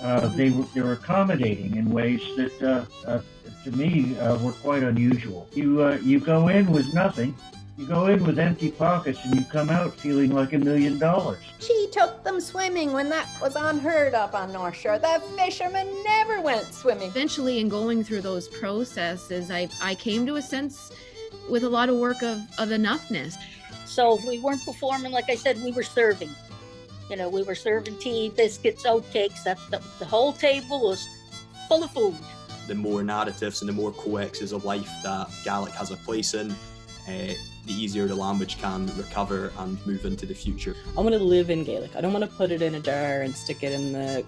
they were accommodating in ways that to me were quite unusual. You go in with nothing. You go in with empty pockets and you come out feeling like $1 million. She took them swimming when that was unheard of on North Shore. The fishermen never went swimming. Eventually, in going through those processes, I came to a sense with a lot of work of enoughness. So if we weren't performing, like I said, we were serving. You know, we were serving tea, biscuits, oatcakes. The whole table was full of food. The more narratives and the more coexes of life that Gaelic has a place in, the easier the language can recover and move into the future. I want to live in Gaelic. I don't want to put it in a jar and stick it in the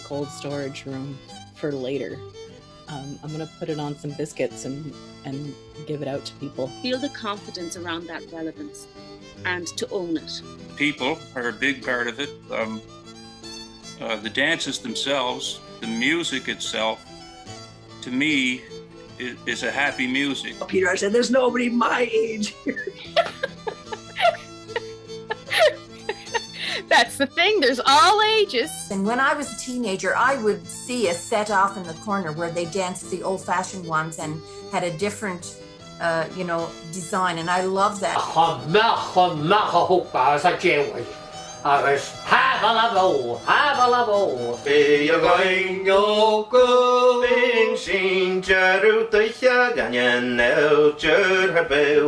cold storage room for later. I'm going to put it on some biscuits and give it out to people. Feel the confidence around that relevance and to own it. People are a big part of it. The dances themselves, the music itself, to me, is a happy music. Peter, I said, there's nobody my age here. That's the thing, there's all ages. And when I was a teenager, I would see a set off in the corner where they danced the old-fashioned ones and had a different, design, and I love that.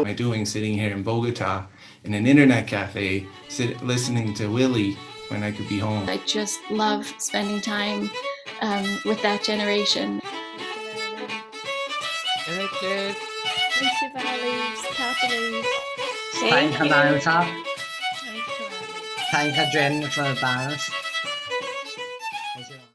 My doing sitting here in Bogota in an internet cafe, listening to Willie when I could be home. I just love spending time with that generation. Thank you, Jen, for the balance.